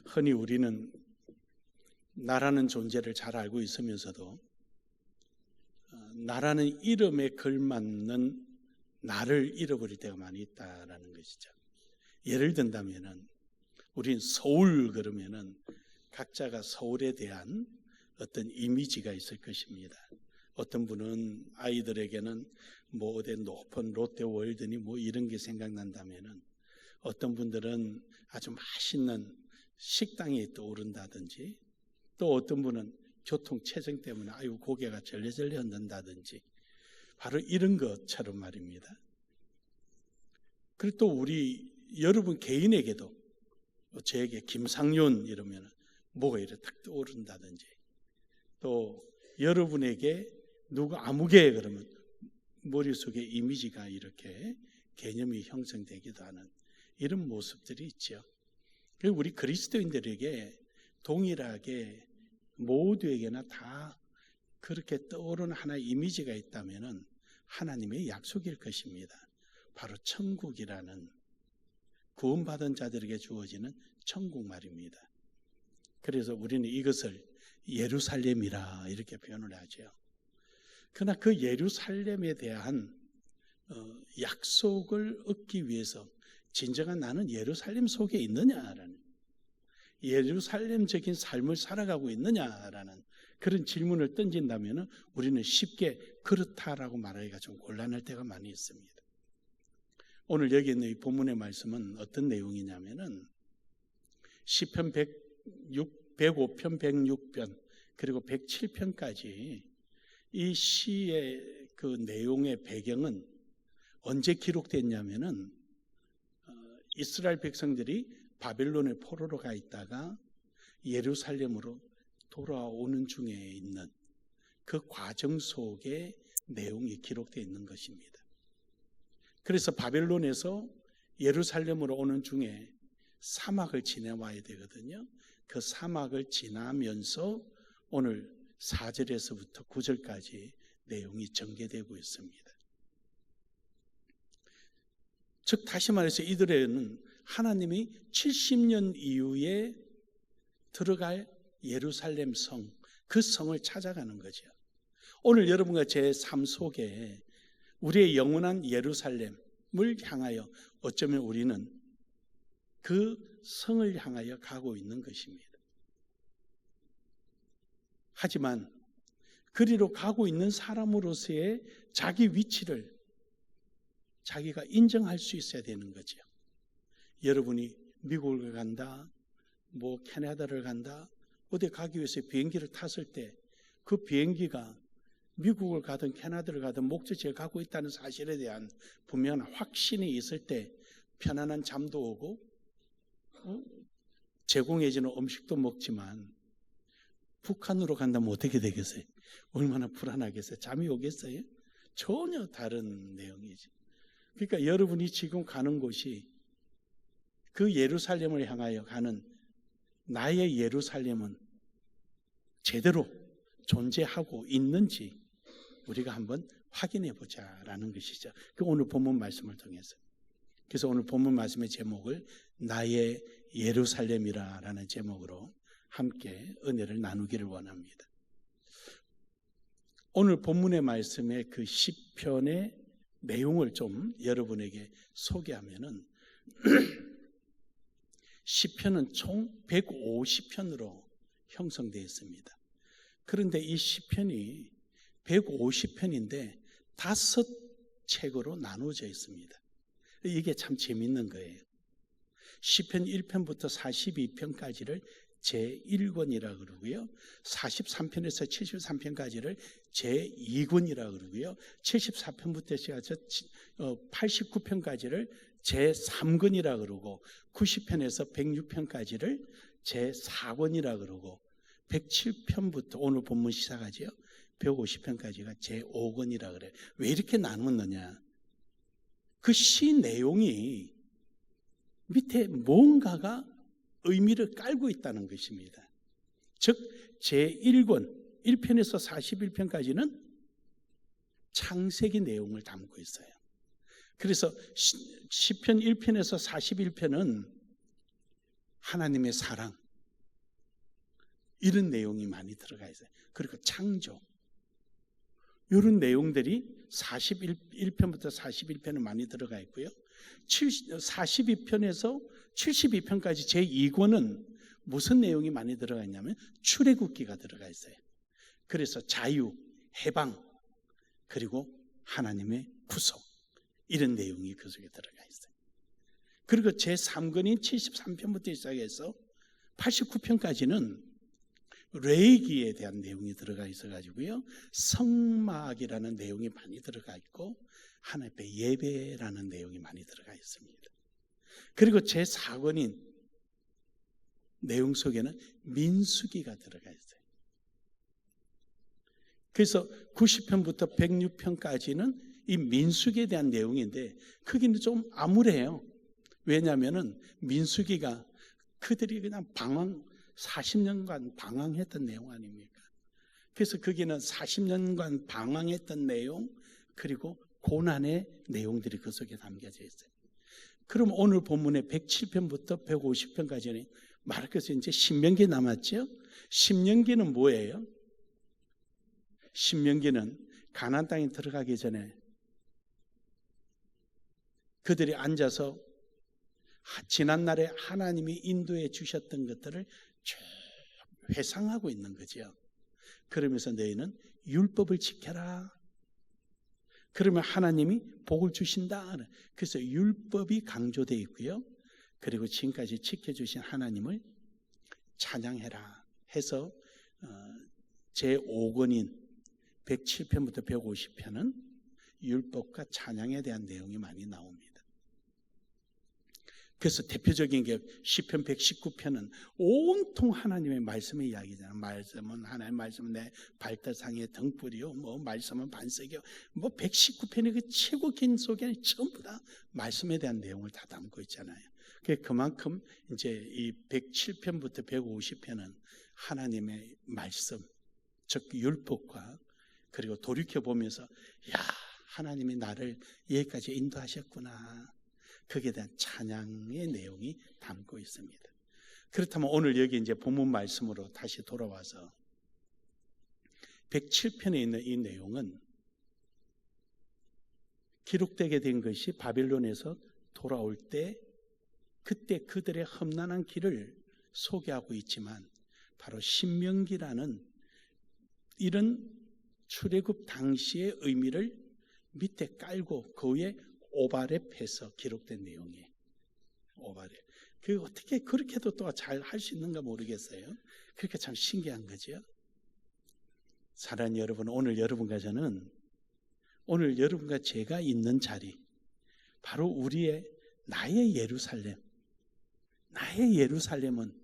흔히 우리는 나라는 존재를 잘 알고 있으면서도 나라는 이름에 걸맞는 나를 잃어버릴 때가 많이 있다라는 것이죠. 예를 든다면은 우린 서울 그러면은 각자가 서울에 대한 어떤 이미지가 있을 것입니다. 어떤 분은 아이들에게는 뭐 어디 높은 롯데월드니 뭐 이런 게 생각난다면은 어떤 분들은 아주 맛있는 식당이 떠오른다든지 또 어떤 분은 교통체증 때문에 아유 고개가 절레절레 흔든다든지 바로 이런 것처럼 말입니다. 그리고 또 우리 여러분 개인에게도 저에게 김상윤 이러면 뭐가 이렇게 탁 떠오른다든지 또 여러분에게 누가 아무개 그러면 머릿속에 이미지가 이렇게 개념이 형성되기도 하는 이런 모습들이 있죠. 그리고 우리 그리스도인들에게 동일하게 모두에게나 다 그렇게 떠오르는 하나의 이미지가 있다면 하나님의 약속일 것입니다. 바로 천국이라는 구원받은 자들에게 주어지는 천국 말입니다. 그래서 우리는 이것을 예루살렘이라 이렇게 표현을 하죠. 그러나 그 예루살렘에 대한 약속을 얻기 위해서 진정한 나는 예루살렘 속에 있느냐라는 예루살렘적인 삶을 살아가고 있느냐라는 그런 질문을 던진다면 우리는 쉽게 그렇다라고 말하기가 좀 곤란할 때가 많이 있습니다. 오늘 여기 있는 이 본문의 말씀은 어떤 내용이냐면은 시편 105편, 106편 그리고 107편까지 이 시의 그 내용의 배경은 언제 기록됐냐면은 이스라엘 백성들이 바벨론의 포로로 가 있다가 예루살렘으로 돌아오는 중에 있는 그 과정 속에 내용이 기록되어 있는 것입니다. 그래서 바벨론에서 예루살렘으로 오는 중에 사막을 지나와야 되거든요. 그 사막을 지나면서 오늘 4절에서부터 9절까지 내용이 전개되고 있습니다. 즉 다시 말해서 이들에는 하나님이 70년 이후에 들어갈 예루살렘 성, 그 성을 찾아가는 거죠. 오늘 여러분과 제 삶 속에 우리의 영원한 예루살렘을 향하여 어쩌면 우리는 그 성을 향하여 가고 있는 것입니다. 하지만 그리로 가고 있는 사람으로서의 자기 위치를 자기가 인정할 수 있어야 되는 거죠. 여러분이 미국을 간다, 뭐 캐나다를 간다, 어디 가기 위해서 비행기를 탔을 때 그 비행기가 미국을 가든 캐나다를 가든 목적지에 가고 있다는 사실에 대한 분명한 확신이 있을 때 편안한 잠도 오고 제공해주는 음식도 먹지만 북한으로 간다면 어떻게 되겠어요? 얼마나 불안하겠어요? 잠이 오겠어요? 전혀 다른 내용이죠. 그러니까 여러분이 지금 가는 곳이 그 예루살렘을 향하여 가는 나의 예루살렘은 제대로 존재하고 있는지 우리가 한번 확인해 보자라는 것이죠. 그 오늘 본문 말씀을 통해서. 그래서 오늘 본문 말씀의 제목을 나의 예루살렘이라는 제목으로 함께 은혜를 나누기를 원합니다. 오늘 본문의 말씀의 그 시편의 내용을 좀 여러분에게 소개하면은 시편은 총 150편으로 형성되어 있습니다. 그런데 이 시편이 150편인데 5책으로 나누어져 있습니다. 이게 참 재밌는 거예요. 시편 1편부터 42편까지를 제1권이라 그러고요. 43편에서 73편까지를 제2권이라 그러고요. 74편부터 시작해서 89편까지를 제3권이라 그러고 90편에서 106편까지를 제4권이라 그러고 107편부터 오늘 본문 시작하죠. 150편까지가 제5권이라 그래요. 왜 이렇게 나눴느냐? 그 시 내용이 밑에 뭔가가 의미를 깔고 있다는 것입니다. 즉 제1권 1편에서 41편까지는 창세기 내용을 담고 있어요. 그래서 시편 1편에서 41편은 하나님의 사랑, 이런 내용이 많이 들어가 있어요. 그리고 창조, 이런 내용들이 41편부터 41편은 많이 들어가 있고요. 42편에서 72편까지 제2권은 무슨 내용이 많이 들어가 있냐면 출애굽기가 들어가 있어요. 그래서 자유, 해방, 그리고 하나님의 구속, 이런 내용이 그 속에 들어가 있어요. 그리고 제3권인 73편부터 시작해서 89편까지는 레위기에 대한 내용이 들어가 있어가지고요, 성막이라는 내용이 많이 들어가 있고 하나님 앞에 예배라는 내용이 많이 들어가 있습니다. 그리고 제4권인 내용 속에는 민수기가 들어가 있어요. 그래서 90편부터 106편까지는 이 민수기에 대한 내용인데 크기는 좀 암울해요. 왜냐하면 민수기가 그들이 그냥 40년간 방황했던 내용 아닙니까? 그래서 거기는 40년간 방황했던 내용, 그리고 고난의 내용들이 그 속에 담겨져 있어요. 그럼 오늘 본문의 107편부터 150편까지는 말해서 이제 신명기 남았죠? 신명기는 뭐예요? 신명기는 가나안 땅에 들어가기 전에 그들이 앉아서 지난날에 하나님이 인도해 주셨던 것들을 쭉 회상하고 있는 거죠. 그러면서 너희는 율법을 지켜라. 그러면 하나님이 복을 주신다. 그래서 율법이 강조되어 있고요. 그리고 지금까지 지켜주신 하나님을 찬양해라 해서 제5권인 107편부터 150편은 율법과 찬양에 대한 내용이 많이 나옵니다. 그래서 대표적인 게 시편 119편은 온통 하나님의 말씀의 이야기잖아요. 말씀은 하나님의 말씀은 내 발등상의 등불이요, 뭐 말씀은 반석이요, 뭐 119편의 그 최고 긴 속에 전부 다 말씀에 대한 내용을 다 담고 있잖아요. 그만큼 이제 이 107편부터 150편은 하나님의 말씀, 즉 율법과 그리고 돌이켜 보면서 야, 하나님이 나를 여기까지 인도하셨구나, 거기에 대한 찬양의 내용이 담고 있습니다. 그렇다면 오늘 여기 이제 본문 말씀으로 다시 돌아와서 107편에 있는 이 내용은 기록되게 된 것이 바빌론에서 돌아올 때 그때 그들의 험난한 길을 소개하고 있지만 바로 신명기라는 이런 출애굽 당시의 의미를 밑에 깔고 그 위에 오바랩해서 기록된 내용이에요. 오바랩. 그 어떻게 그렇게도 또 잘 할 수 있는가 모르겠어요. 그렇게 참 신기한 거죠. 사랑하는 여러분, 오늘 여러분과 저는, 오늘 여러분과 제가 있는 자리, 바로 우리의 나의 예루살렘, 나의 예루살렘은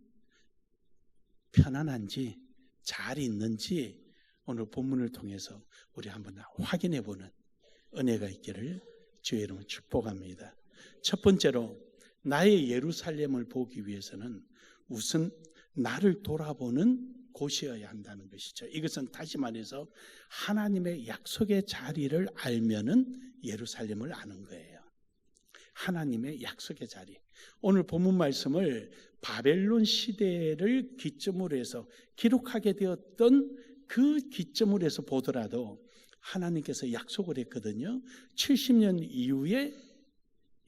편안한지 잘 있는지 오늘 본문을 통해서 우리 한번 확인해 보는 은혜가 있기를 주의 이름으로 축복합니다. 첫 번째로 나의 예루살렘을 보기 위해서는 우선 나를 돌아보는 곳이어야 한다는 것이죠. 이것은 다시 말해서 하나님의 약속의 자리를 알면은 예루살렘을 아는 거예요. 하나님의 약속의 자리. 오늘 본문 말씀을 바벨론 시대를 기점으로 해서 기록하게 되었던 그 기점으로 해서 보더라도 하나님께서 약속을 했거든요. 70년 이후에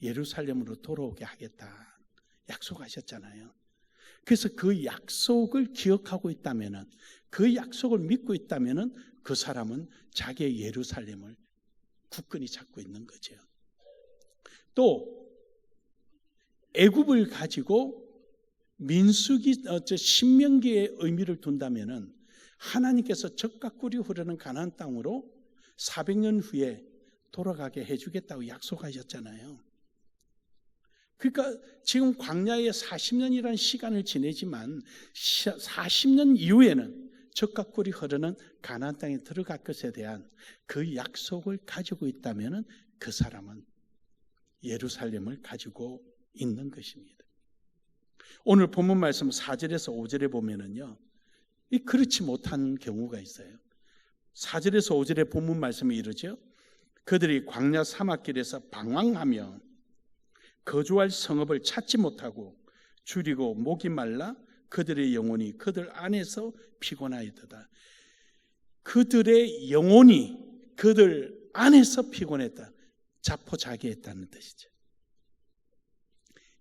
예루살렘으로 돌아오게 하겠다 약속하셨잖아요. 그래서 그 약속을 기억하고 있다면, 그 약속을 믿고 있다면 그 사람은 자기의 예루살렘을 굳건히 잡고 있는 거죠. 또 애굽을 가지고 민수기, 신명기의 의미를 둔다면 하나님께서 적과 꿀이 흐르는 가나안 땅으로 400년 후에 돌아가게 해주겠다고 약속하셨잖아요. 그러니까 지금 광야에 40년이라는 시간을 지내지만 40년 이후에는 적과 꿀이 흐르는 가나안 땅에 들어갈 것에 대한 그 약속을 가지고 있다면 그 사람은 예루살렘을 가지고 있는 것입니다. 오늘 본문 말씀 4절에서 5절에 보면은요, 그렇지 못한 경우가 있어요. 4절에서 5절의 본문 말씀이 이르죠. 그들이 광야 사막길에서 방황하며 거주할 성읍을 찾지 못하고 줄이고 목이 말라 그들의 영혼이 그들 안에서 피곤하였다. 그들의 영혼이 그들 안에서 피곤했다. 자포자기했다는 뜻이죠.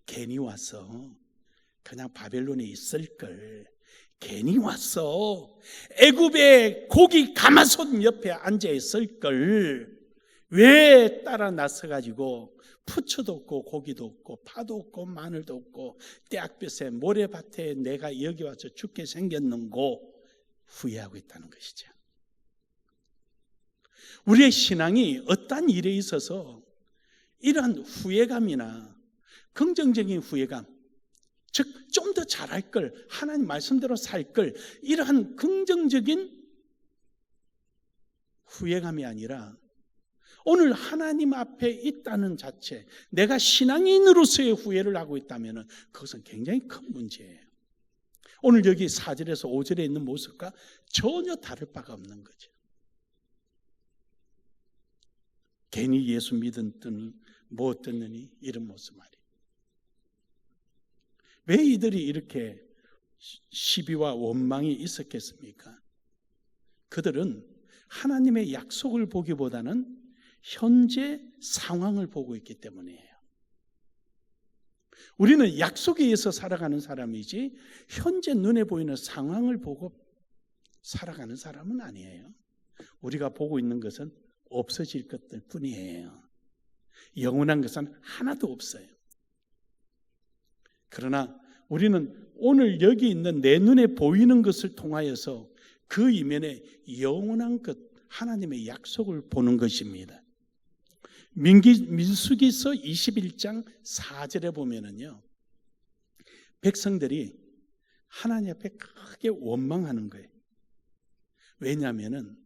괜히 와서 그냥 바벨론에 있을 걸, 괜히 와서 애굽의 고기 가마솥 옆에 앉아 있을 걸 왜 따라 나서가지고 푸초도 없고 고기도 없고 파도 없고 마늘도 없고 떼약볕에 모래밭에 내가 여기 와서 죽게 생겼는고 후회하고 있다는 것이죠. 우리의 신앙이 어떠한 일에 있어서 이러한 후회감이나 긍정적인 후회감, 즉 좀 더 잘할 걸, 하나님 말씀대로 살 걸, 이러한 긍정적인 후회감이 아니라 오늘 하나님 앞에 있다는 자체, 내가 신앙인으로서의 후회를 하고 있다면 그것은 굉장히 큰 문제예요. 오늘 여기 4절에서 5절에 있는 모습과 전혀 다를 바가 없는 거죠. 괜히 예수 믿었더니 뭐 어땠느니 이런 모습 말이에요. 왜 이들이 이렇게 시비와 원망이 있었겠습니까? 그들은 하나님의 약속을 보기보다는 현재 상황을 보고 있기 때문이에요. 우리는 약속에 의해서 살아가는 사람이지 현재 눈에 보이는 상황을 보고 살아가는 사람은 아니에요. 우리가 보고 있는 것은 없어질 것들 뿐이에요. 영원한 것은 하나도 없어요. 그러나 우리는 오늘 여기 있는 내 눈에 보이는 것을 통하여서 그 이면에 영원한 것, 하나님의 약속을 보는 것입니다. 민수기서 21장 4절에 보면은요, 백성들이 하나님 앞에 크게 원망하는 거예요. 왜냐하면은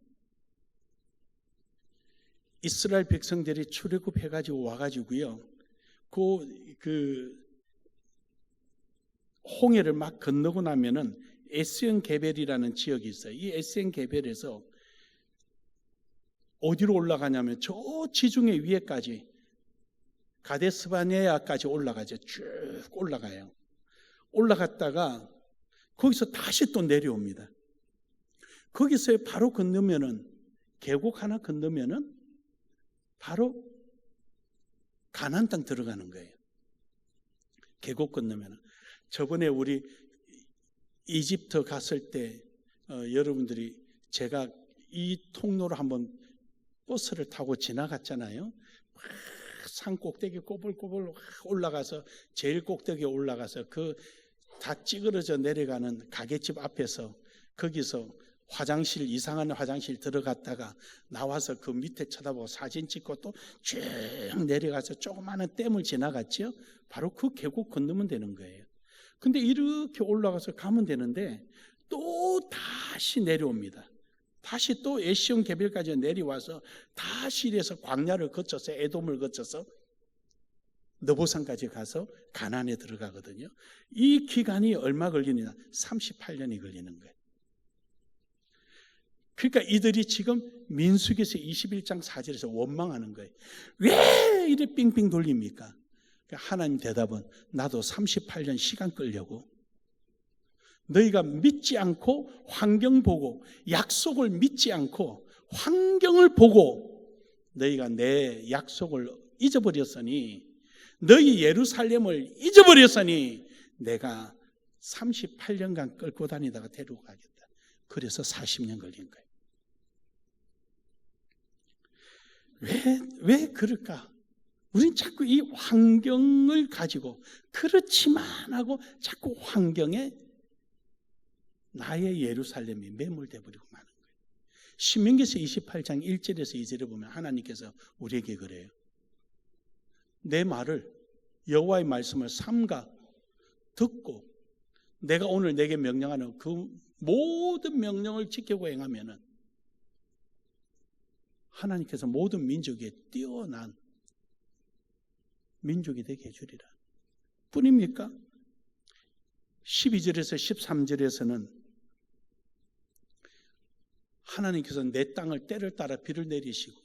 이스라엘 백성들이 출애굽해가지고 와가지고요, 그 홍해를 막 건너고 나면은 에스연 게벨이라는 지역이 있어요. 이 에스연 게벨에서 어디로 올라가냐면 저 지중해 위에까지 가데스바네아까지 올라가죠. 쭉 올라가요. 올라갔다가 거기서 다시 또 내려옵니다. 거기서 바로 건너면은, 계곡 하나 건너면은 바로 가나안 땅 들어가는 거예요. 계곡 건너면은. 저번에 우리 이집트 갔을 때 여러분들이, 제가 이 통로로 한번 버스를 타고 지나갔잖아요. 산 꼭대기 꼬불꼬불 올라가서 제일 꼭대기에 올라가서 그 다 찌그러져 내려가는 가게집 앞에서 거기서 화장실, 이상한 화장실 들어갔다가 나와서 그 밑에 쳐다보고 사진 찍고 또 쭉 내려가서 조그마한 댐을 지나갔죠. 바로 그 계곡 건너면 되는 거예요. 근데 이렇게 올라가서 가면 되는데 또 다시 내려옵니다. 다시 또 에시온 게벨까지 내려와서 다시 이래서 광야를 거쳐서 에돔을 거쳐서 너보산까지 가서 가나안에 들어가거든요. 이 기간이 얼마 걸리느냐? 38년이 걸리는 거예요. 그러니까 이들이 지금 민수기에서 21장 4절에서 원망하는 거예요. 왜 이래 빙빙 돌립니까? 하나님 대답은, 나도 38년 시간 끌려고, 너희가 믿지 않고 환경 보고, 약속을 믿지 않고 환경을 보고 너희가 내 약속을 잊어버렸으니, 너희 예루살렘을 잊어버렸으니 내가 38년간 끌고 다니다가 데리고 가겠다. 그래서 40년 걸린 거예요. 왜 그럴까? 우린 자꾸 이 환경을 가지고 그렇지만 하고 자꾸 환경에 나의 예루살렘이 매몰돼 버리고 마는 거예요. 신명기서 28장 1절에서 2절에 보면 하나님께서 우리에게 그래요. 내 말을, 여호와의 말씀을 삼가 듣고 내가 오늘 내게 명령하는 그 모든 명령을 지키고 행하면은 하나님께서 모든 민족에 뛰어난 민족이 되게 해주리라. 뿐입니까? 12절에서 13절에서는 하나님께서 내 땅을 때를 따라 비를 내리시고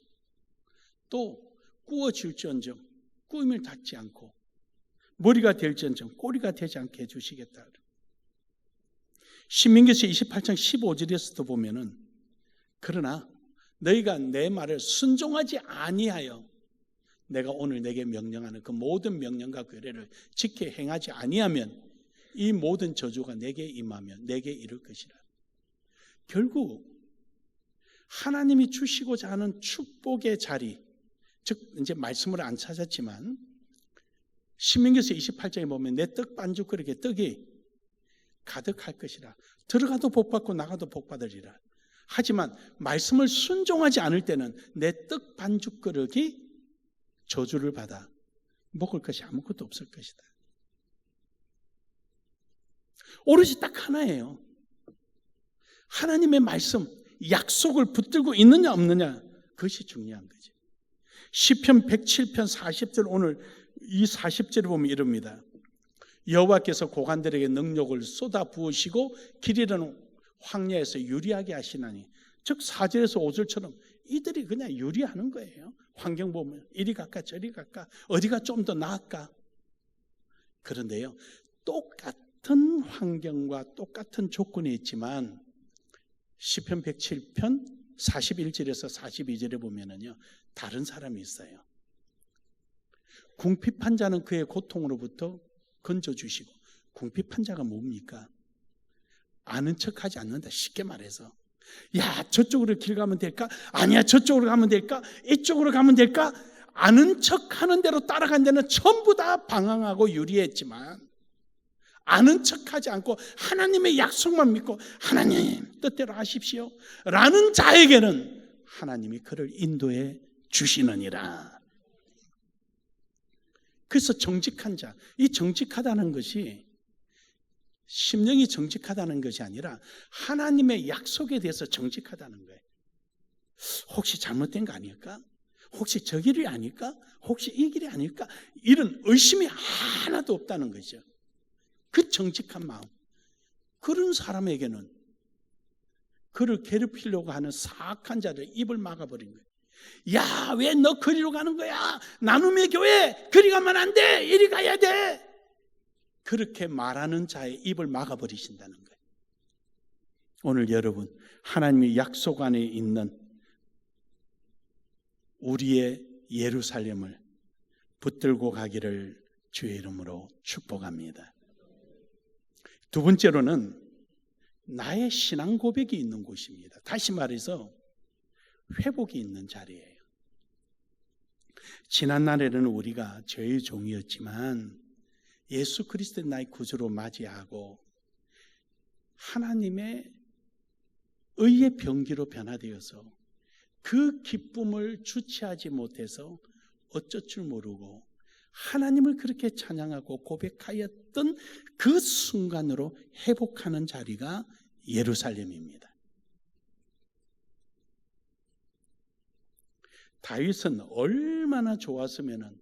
또 꾸어질지언정 꾸임을 닫지 않고 머리가 될지언정 꼬리가 되지 않게 해주시겠다. 신명기서 28장 15절에서도 보면은 그러나 너희가 내 말을 순종하지 아니하여 내가 오늘 내게 명령하는 그 모든 명령과 규례를 지켜 행하지 아니하면 이 모든 저주가 내게 임하며 내게 이를 것이라. 결국 하나님이 주시고자 하는 축복의 자리, 즉 이제 말씀을 안 찾았지만 신명기서 28장에 보면 내 떡 반죽 그릇에 떡이 가득할 것이라. 들어가도 복받고 나가도 복받으리라. 하지만 말씀을 순종하지 않을 때는 내 떡 반죽 그릇이 저주를 받아 먹을 것이 아무것도 없을 것이다. 오로지 딱 하나예요. 하나님의 말씀, 약속을 붙들고 있느냐 없느냐, 그것이 중요한 거죠. 시편 107편 40절, 오늘 이 40절에 보면 이럽니다. 여호와께서 고관들에게 능력을 쏟아 부으시고 길 잃은 황야에서 유리하게 하시나니, 즉 4절에서 5절처럼 이들이 그냥 유리하는 거예요. 환경 보면 이리 갈까 저리 갈까, 어디가 좀 더 나을까. 그런데요, 똑같은 환경과 똑같은 조건이 있지만 시편 107편 41절에서 42절에 보면은요, 다른 사람이 있어요. 궁핍한 자는 그의 고통으로부터 건져주시고, 궁핍한 자가 뭡니까? 아는 척하지 않는다. 쉽게 말해서, 야, 저쪽으로 길 가면 될까? 아니야, 저쪽으로 가면 될까? 이쪽으로 가면 될까? 아는 척하는 대로 따라간 데는 전부 다 방황하고 유리했지만, 아는 척하지 않고 하나님의 약속만 믿고 하나님 뜻대로 하십시오 라는 자에게는 하나님이 그를 인도해 주시느니라. 그래서 정직한 자, 이 정직하다는 것이 심령이 정직하다는 것이 아니라 하나님의 약속에 대해서 정직하다는 거예요. 혹시 잘못된 거 아닐까? 혹시 저 길이 아닐까? 혹시 이 길이 아닐까? 이런 의심이 하나도 없다는 거죠. 그 정직한 마음, 그런 사람에게는 그를 괴롭히려고 하는 사악한 자들 입을 막아버린 거예요. 야, 왜 너 그리로 가는 거야? 나눔의 교회 그리 가면 안 돼, 이리 가야 돼. 그렇게 말하는 자의 입을 막아버리신다는 거예요. 오늘 여러분, 하나님의 약속 안에 있는 우리의 예루살렘을 붙들고 가기를 주의 이름으로 축복합니다. 두 번째로는 나의 신앙 고백이 있는 곳입니다. 다시 말해서 회복이 있는 자리예요. 지난날에는 우리가 죄의 종이었지만 예수 그리스도의 나의 구주로 맞이하고 하나님의 의의 병기로 변화되어서 그 기쁨을 주체하지 못해서 어쩔 줄 모르고 하나님을 그렇게 찬양하고 고백하였던 그 순간으로 회복하는 자리가 예루살렘입니다. 다윗은 얼마나 좋았으면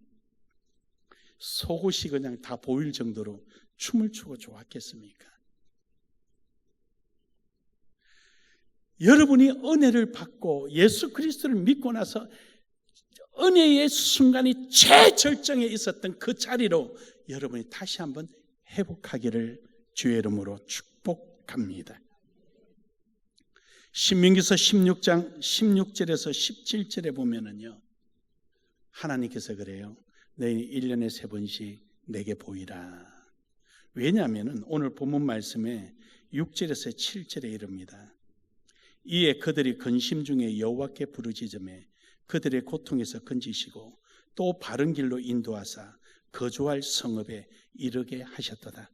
속옷이 그냥 다 보일 정도로 춤을 추고 좋았겠습니까? 여러분이 은혜를 받고 예수 그리스도를 믿고 나서 은혜의 순간이 최절정에 있었던 그 자리로 여러분이 다시 한번 회복하기를 주의 이름으로 축복합니다. 신명기서 16장 16절에서 17절에 보면은요, 하나님께서 그래요. 너희 1년에 3번씩 내게 보이라. 왜냐하면 오늘 본문 말씀에 6절에서 7절에 이릅니다. 이에 그들이 근심 중에 여호와께 부르짖음에 그들의 고통에서 건지시고 또 바른 길로 인도하사 거주할 성읍에 이르게 하셨도다.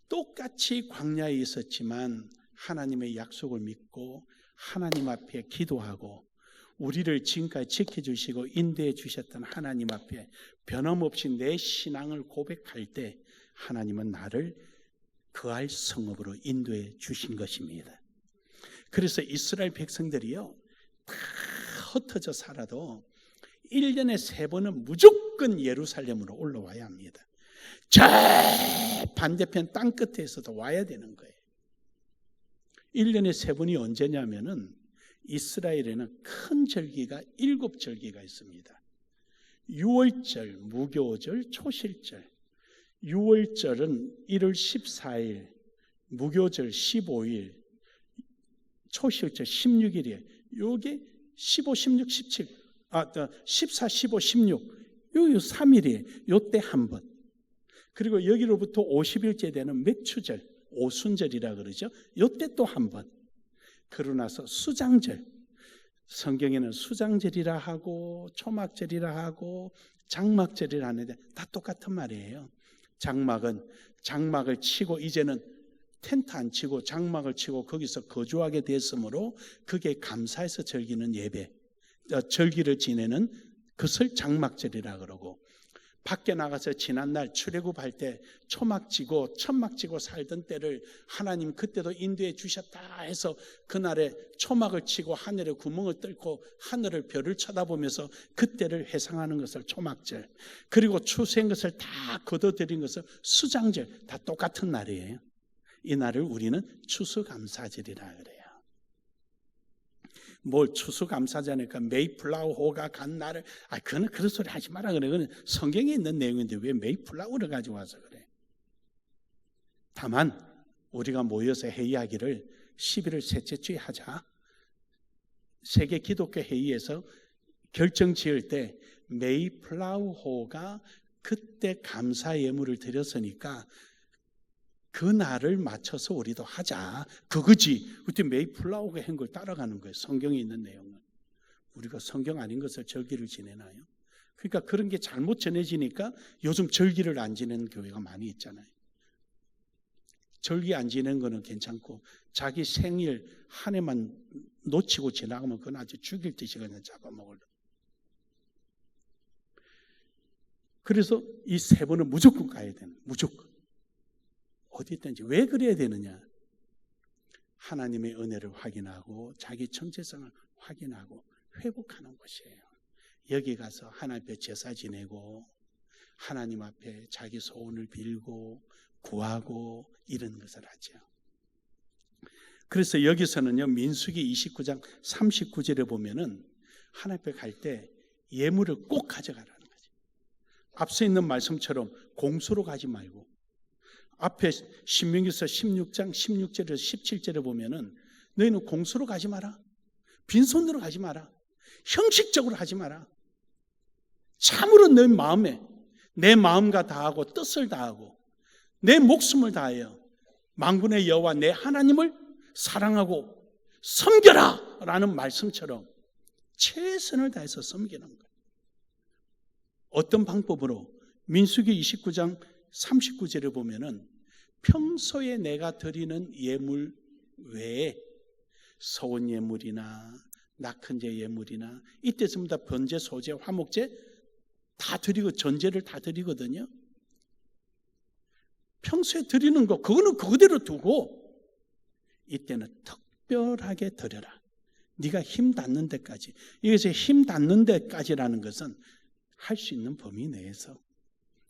똑같이 광야에 있었지만 하나님의 약속을 믿고 하나님 앞에 기도하고 우리를 지금까지 지켜주시고 인도해 주셨던 하나님 앞에 변함없이 내 신앙을 고백할 때 하나님은 나를 거할 성읍으로 인도해 주신 것입니다. 그래서 이스라엘 백성들이요, 다 흩어져 살아도 1년에 3번은 무조건 예루살렘으로 올라와야 합니다. 저 반대편 땅끝에서도 와야 되는 거예요. 1년에 3번이 언제냐면은 이스라엘에는 큰 절기가 7절기가 있습니다. 6월절, 무교절, 초실절. 6월절은 1월 14일 무교절 15일, 초실절 16일이에요. 요게 15, 16, 17, 14, 15, 16, 요 3일이에요. 요때 한 번. 그리고 여기로부터 50일째 되는 맥추절, 오순절이라 그러죠. 요때 또 한 번. 그러고 나서 수장절. 성경에는 수장절이라 하고 초막절이라 하고 장막절이라 하는데 다 똑같은 말이에요. 장막을 치고 이제는 텐트 안 치고 장막을 치고 거기서 거주하게 됐으므로 그게 감사해서 즐기는 예배, 절기를 지내는 그것을 장막절이라 그러고, 밖에 나가서 지난날 출애굽할 때 초막 지고 천막 지고 살던 때를 하나님 그때도 인도해 주셨다 해서 그날에 초막을 치고 하늘에 구멍을 뚫고 하늘을 별을 쳐다보면서 그때를 회상하는 것을 초막절, 그리고 추수한 것을 다 거둬들인 것을 수장절, 다 똑같은 날이에요. 이 날을 우리는 추수감사절이라 그래요. 뭘 추수감사절이니까 메이플라워가 간 날을, 그거는 그런 소리 하지 마라 그래. 그건 성경에 있는 내용인데 왜 메이플라워를 가지고 와서 그래. 다만 우리가 모여서 회의하기를 11월 셋째 주에 하자. 세계 기독교 회의에서 결정 지을 때 메이플라워가 그때 감사 예물을 드렸으니까 그 날을 맞춰서 우리도 하자. 그거지. 그때 메이플라워가 한 걸 따라가는 거예요. 성경에 있는 내용은. 우리가 성경 아닌 것을 절기를 지내나요? 그러니까 그런 게 잘못 전해지니까 요즘 절기를 안 지내는 교회가 많이 있잖아요. 절기 안 지내는 거는 괜찮고 자기 생일 한 해만 놓치고 지나가면 그건 아주 죽일 듯이 그냥 잡아먹으려. 그래서 이 세 번은 무조건 가야 되는, 무조건. 어디 있든지. 왜 그래야 되느냐? 하나님의 은혜를 확인하고 자기 정체성을 확인하고 회복하는 곳이에요. 여기 가서 하나님 앞에 제사 지내고 하나님 앞에 자기 소원을 빌고 구하고 이런 것을 하죠. 그래서 여기서는요, 민수기 29장 39절에 보면은 하나님 앞에 갈 때 예물을 꼭 가져가라는 거죠. 앞서 있는 말씀처럼 공수로 가지 말고, 앞에 신명기서 16장 16절에서 17절에 보면은 너희는 공수로 가지 마라. 빈손으로 가지 마라. 형식적으로 하지 마라. 참으로 내 마음에 내 마음과 다하고 뜻을 다하고 내 목숨을 다하여 만군의 여호와 내 하나님을 사랑하고 섬겨라 라는 말씀처럼 최선을 다해서 섬기는 거예요. 어떤 방법으로? 민수기 29장 39절에 보면은 평소에 내가 드리는 예물 외에 소원 예물이나 낙헌제 예물이나 이때 전부 다 번제, 소제, 화목제 다 드리고 전제를 다 드리거든요. 평소에 드리는 거 그거는 그대로 두고 이때는 특별하게 드려라. 네가 힘 닿는 데까지. 여기서 힘 닿는 데까지라는 것은 할 수 있는 범위 내에서,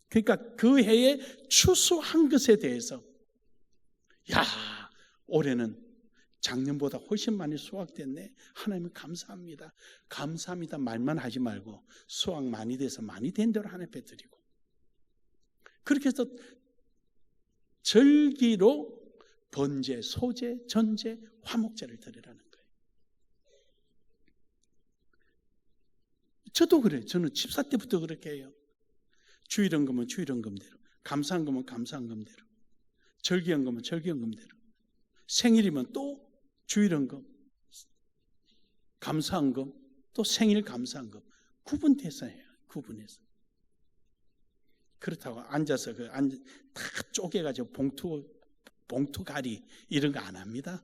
그러니까 그 해에 추수한 것에 대해서 올해는 작년보다 훨씬 많이 수확됐네. 하나님 감사합니다. 감사합니다 말만 하지 말고 수확 많이 돼서 많이 된 대로 하나님 앞에 드리고, 그렇게 해서 절기로 번제, 소제, 전제, 화목제를 드리라는 거예요. 저도 그래요. 저는 집사 때부터 그렇게 해요. 주일헌금은 주일헌금대로, 감사헌금은 감사헌금대로, 절기헌금은 절기헌금대로, 생일이면 또 주일헌금, 감사헌금, 또 생일 감사헌금 구분돼서 해요. 구분해서. 그렇다고 앉아서 다 쪼개가지고 봉투가리 이런 거 안 합니다.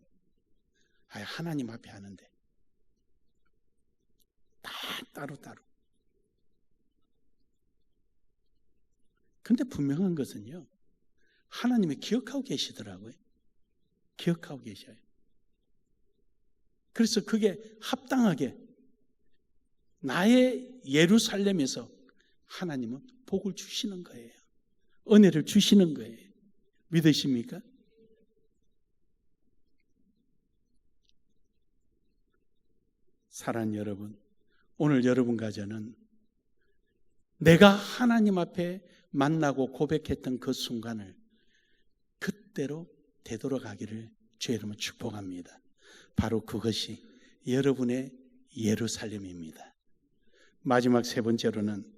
하나님 앞에 하는데 다 따로따로. 근데 분명한 것은요, 하나님이 기억하고 계시더라고요. 기억하고 계셔요. 그래서 그게 합당하게 나의 예루살렘에서 하나님은 복을 주시는 거예요. 은혜를 주시는 거예요. 믿으십니까? 사랑하는 여러분, 오늘 여러분과 저는 내가 하나님 앞에 만나고 고백했던 그 순간을 그때로 되돌아가기를 주의 이름으로 축복합니다. 바로 그것이 여러분의 예루살렘입니다. 마지막 세 번째로는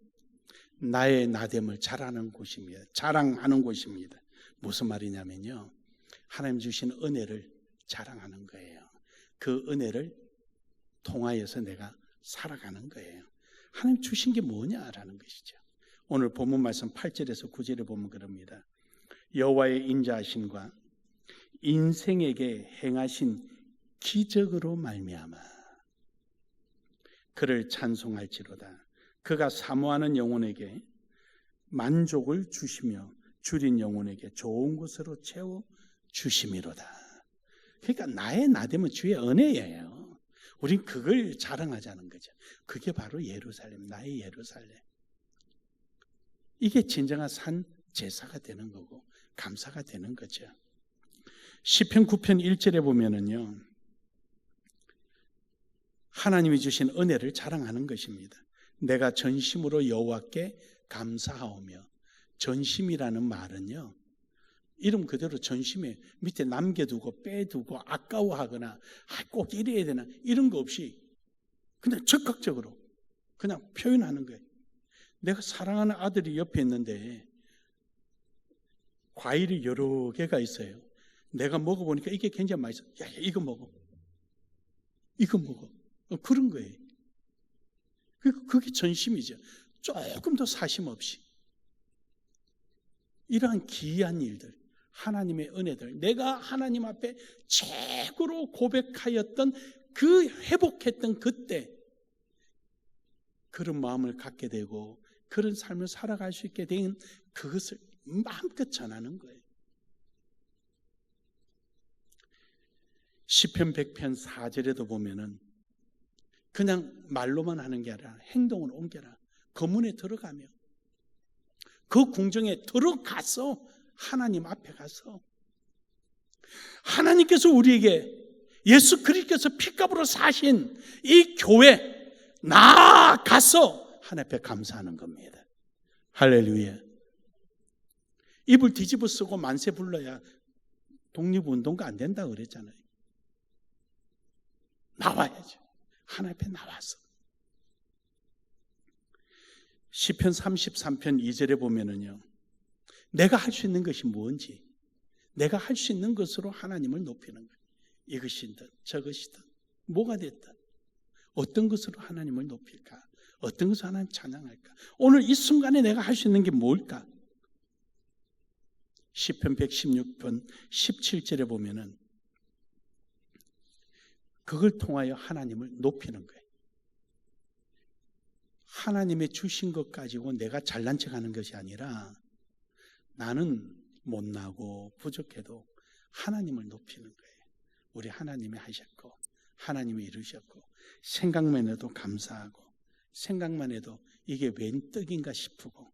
나의 나됨을 자랑하는 곳입니다. 자랑하는 곳입니다. 무슨 말이냐면요, 하나님 주신 은혜를 자랑하는 거예요. 그 은혜를 통하여서 내가 살아가는 거예요. 하나님 주신 게 뭐냐라는 것이죠. 오늘 본문 말씀 8절에서 9절에 보면 그럽니다. 여호와의 인자하심과 인생에게 행하신 기적으로 말미암아 그를 찬송할지로다. 그가 사모하는 영혼에게 만족을 주시며 줄인 영혼에게 좋은 것으로 채워 주심이로다. 그러니까 나의 나됨은 주의 은혜예요. 우린 그걸 자랑하자는 거죠. 그게 바로 예루살렘, 나의 예루살렘. 이게 진정한 산 제사가 되는 거고 감사가 되는 거죠. 시편 9편 1절에 보면은요, 하나님이 주신 은혜를 자랑하는 것입니다. 내가 전심으로 여호와께 감사하오며, 전심이라는 말은요, 이름 그대로 전심에 밑에 남겨두고 빼두고 아까워하거나 꼭 이래야 되나 이런 거 없이 그냥 적극적으로 그냥 표현하는 거예요. 내가 사랑하는 아들이 옆에 있는데 과일이 여러 개가 있어요. 내가 먹어보니까 이게 굉장히 맛있어. 야, 이거 먹어. 이거 먹어. 그런 거예요. 그게 전심이죠. 조금 더 사심 없이. 이러한 기이한 일들, 하나님의 은혜들, 내가 하나님 앞에 최고로 고백하였던 그 회복했던 그때 그런 마음을 갖게 되고 그런 삶을 살아갈 수 있게 된 그것을 마음껏 전하는 거예요. 시편 100편 4절에도 보면은 그냥 말로만 하는 게 아니라 행동을 옮겨라. 거문에 들어가며 그 궁정에 들어가서 하나님 앞에 가서 하나님께서 우리에게 예수 그리스도께서 피값으로 사신 이 교회 나아가서 하나님 앞에 감사하는 겁니다. 할렐루야. 입을 뒤집어 쓰고 만세 불러야 독립운동가 안 된다고 그랬잖아요. 나와야죠. 하나님 앞에 나와서. 시편 33편 2절에 보면은요, 내가 할 수 있는 것이 뭔지, 내가 할 수 있는 것으로 하나님을 높이는 거예요. 이것이든 저것이든 뭐가 됐든 어떤 것으로 하나님을 높일까? 어떤 것으로 하나님 찬양할까? 오늘 이 순간에 내가 할 수 있는 게 뭘까? 시편 116편 17절에 보면은 그걸 통하여 하나님을 높이는 거예요. 하나님의 주신 것 가지고 내가 잘난 척하는 것이 아니라 나는 못나고 부족해도 하나님을 높이는 거예요. 우리 하나님이 하셨고 하나님이 이루셨고 생각만 해도 감사하고 생각만 해도 이게 웬 떡인가 싶고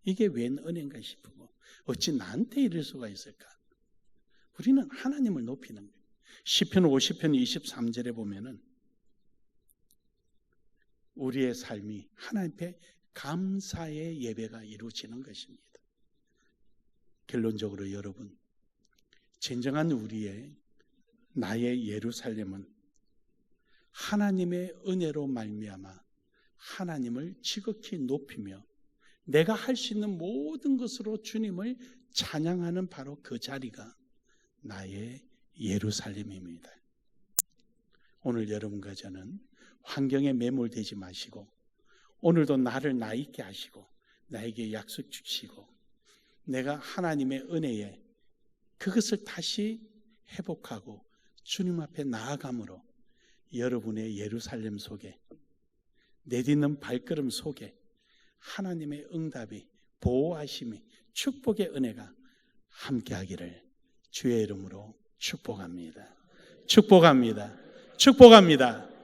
이게 웬 은혜인가 싶고 어찌 나한테 이럴 수가 있을까? 우리는 하나님을 높이는 거예요. 시편 50편 23절에 보면은 우리의 삶이 하나님 앞에 감사의 예배가 이루어지는 것입니다. 결론적으로 여러분, 진정한 우리의 나의 예루살렘은 하나님의 은혜로 말미암아 하나님을 지극히 높이며 내가 할 수 있는 모든 것으로 주님을 찬양하는 바로 그 자리가 나의 예루살렘입니다. 오늘 여러분과 저는 환경에 매몰되지 마시고 오늘도 나를 나 있게 하시고 나에게 약속 주시고 내가 하나님의 은혜에 그것을 다시 회복하고 주님 앞에 나아감으로 여러분의 예루살렘 속에 내딛는 발걸음 속에 하나님의 응답이 보호하심이 축복의 은혜가 함께하기를 주의 이름으로 축복합니다. 축복합니다. 축복합니다.